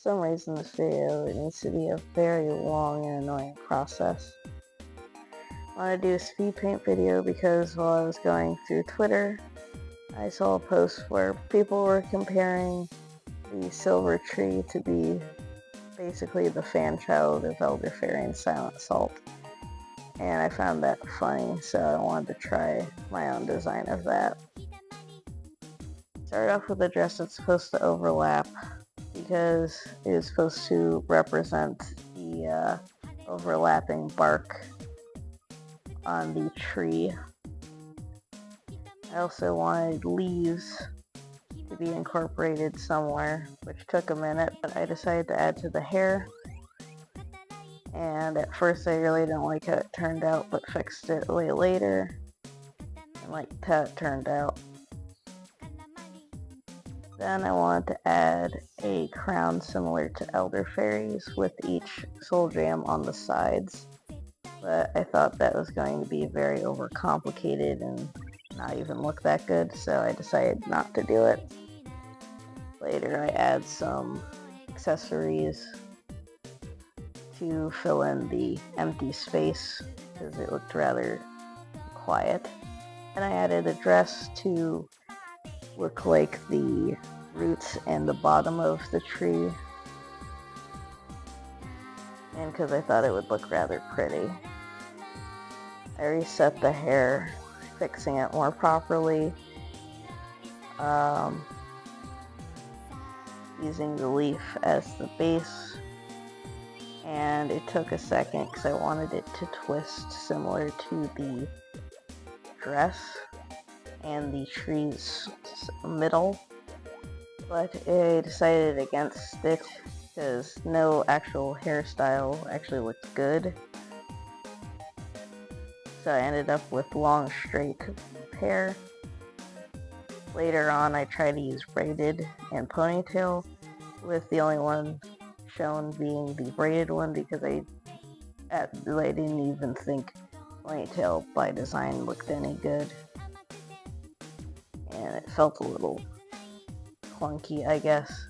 some reason this video needs to be a very long and annoying process. I want to do a speed paint video because while I was going through Twitter, I saw a post where people were comparing the silver tree to be basically the Fanchild of SilentFaerie and Silent Salt. And I found that funny, so I wanted to try my own design of that. Start off with a dress that's supposed to overlap because it is supposed to represent the overlapping bark on the tree. I also wanted leaves to be incorporated somewhere, which took a minute, but I decided to add to the hair. And at first I really didn't like how it turned out, but fixed it way later and liked how it turned out. Then I wanted to add a crown similar to SilentFaerie's with each soul jam on the sides, but I thought that was going to be very overcomplicated and not even look that good, so I decided not to do it. Later I add some accessories to fill in the empty space because it looked rather quiet. And I added a dress to look like the roots and the bottom of the tree, and because I thought it would look rather pretty. I reset the hair, fixing it more properly, using the leaf as the base, and it took a second because I wanted it to twist similar to the dress and the tree's middle, but I decided against it because no actual hairstyle actually looked good. So I ended up with long straight hair. Later on I tried to use braided and ponytail, with the only one shown being the braided one because I didn't even think ponytail by design looked any good. And it felt a little clunky, I guess.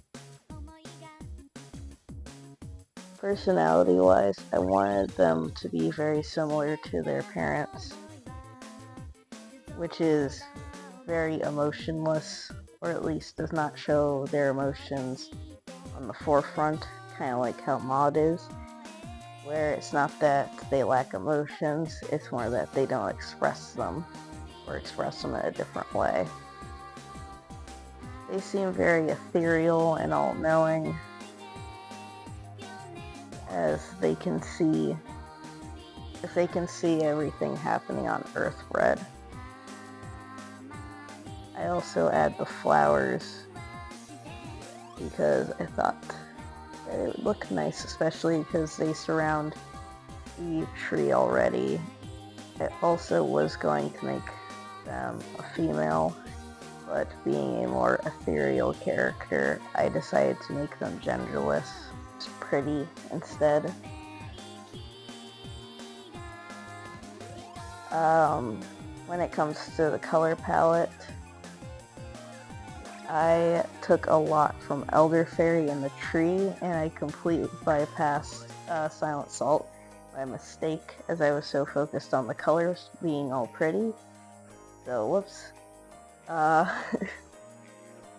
Personality-wise, I wanted them to be very similar to their parents, which is very emotionless, or at least does not show their emotions on the forefront, kind of like how Maud is, where it's not that they lack emotions, it's more that they don't express them, or express them in a different way. They seem very ethereal and all-knowing, as they can see, if they can see everything happening on Earthbread. I also add the flowers because I thought that it would look nice, especially because they surround the tree already. I also was going to make them a female, but being a more ethereal character, I decided to make them genderless. It's pretty instead. When it comes to the color palette, I took a lot from SilentFaerie and the tree, and I completely bypassed Silent Salt by mistake, as I was so focused on the colors being all pretty. So, whoops.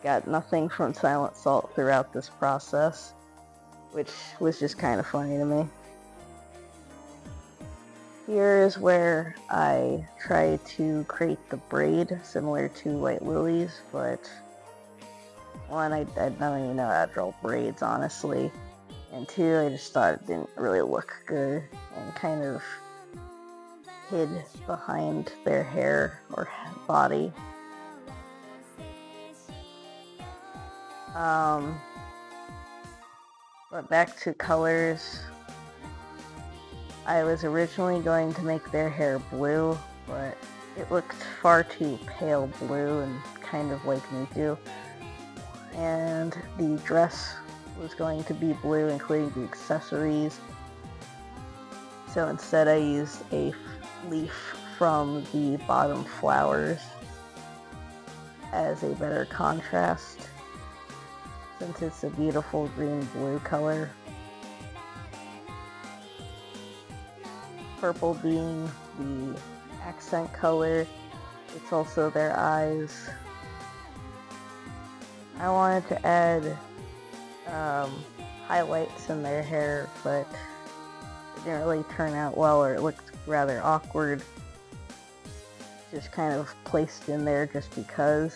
Got nothing from Silent Salt throughout this process, which was just kind of funny to me. Here is where I tried to create the braid similar to White Lily's, but one, I don't even know how to draw braids, honestly, and two, I just thought it didn't really look good and kind of hid behind their hair or body. But back to colors, I was originally going to make their hair blue, but it looked far too pale blue and kind of like me too. And the dress was going to be blue, including the accessories. So instead I used a leaf from the bottom flowers as a better contrast. since it's a beautiful green-blue color. Purple being the accent color. It's also their eyes. I wanted to add highlights in their hair, but it didn't really turn out well, or it looked rather awkward. Just kind of placed in there just because.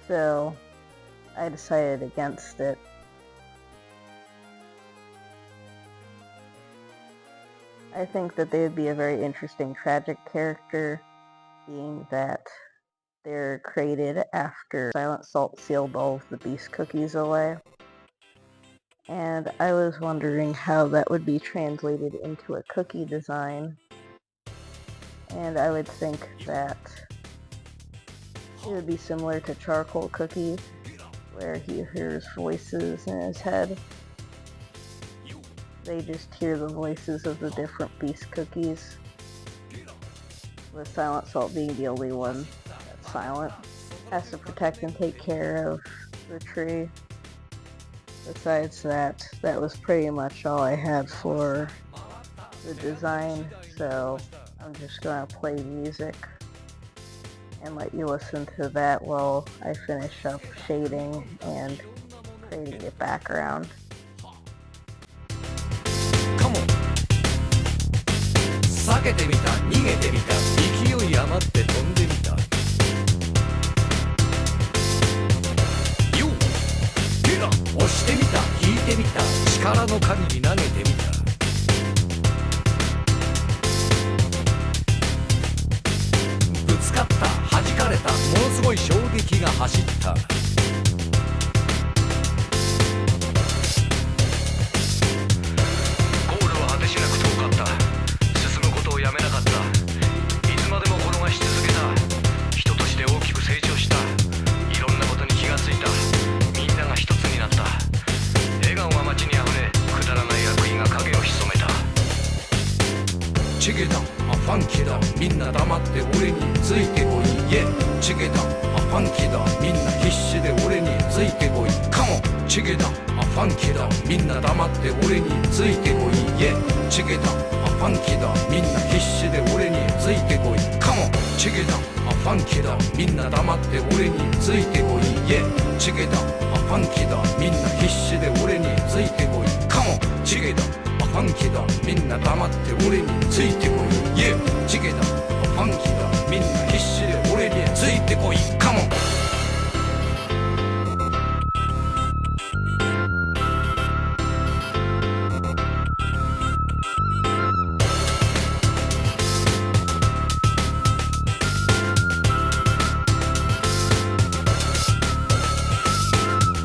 So I decided against it. I think that they would be a very interesting tragic character, being that they're created after Silent Salt sealed all of the Beast cookies away. And I was wondering how that would be translated into a cookie design. And I would think that it would be similar to Charcoal Cookie, where he hears voices in his head. They just hear the voices of the different Beast cookies, with Silent Salt being the only one that's silent. Has to protect and take care of the tree. Besides that, that was pretty much all I had for the design, so I'm just gonna play music and let you listen to that while I finish up shading and creating a background. Come on. 避けてみた、逃げてみた、勢い余って飛んでみた。よう、手だ、押してみた、引いてみた、力の限り投げてみた。ぶつかった、弾かれた、ものすごい衝撃が走った。チゲだ、ファンキーだ、みんな黙って俺についてこい。イェチゲだ、ファンキーだ、みんな必死で俺についてこい。カモンチゲだ、ファンキーだ、みんな黙って俺についてこい。イェチゲだ、ファンキーだ、みんな必死で俺についてこい。カモンチゲだ、ファンキーだ、みんな黙って俺についてこい。イェチゲだ、ファンキーだ、みんな必死で俺についてこい。カモンチゲだ、ファンキーだ、みんな黙って俺についてこい。イェチゲだ、ファンキーだ、みんな必死で俺についてこい。カモン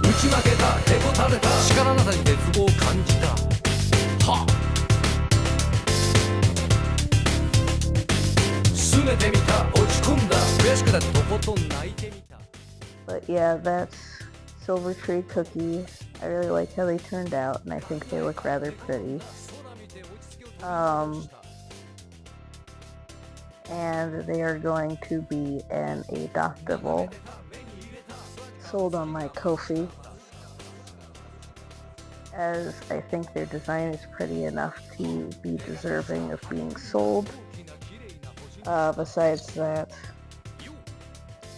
打ち負けた、へこたれた、力なさに絶望を感じた。But yeah, that's SilentFaerie Cookie. I really like how they turned out, and I think they look rather pretty. And they are going to be an adoptable sold on my Kofi, as I think their design is pretty enough to be deserving of being sold. Besides that,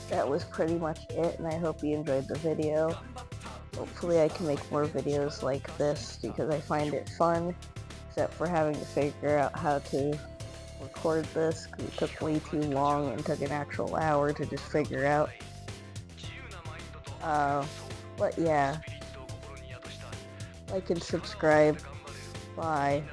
that was pretty much it, and I hope you enjoyed the video. Hopefully I can make more videos like this, because I find it fun, except for having to figure out how to record this, because it took way too long and took an actual hour to just figure out. But yeah, like and subscribe. Bye.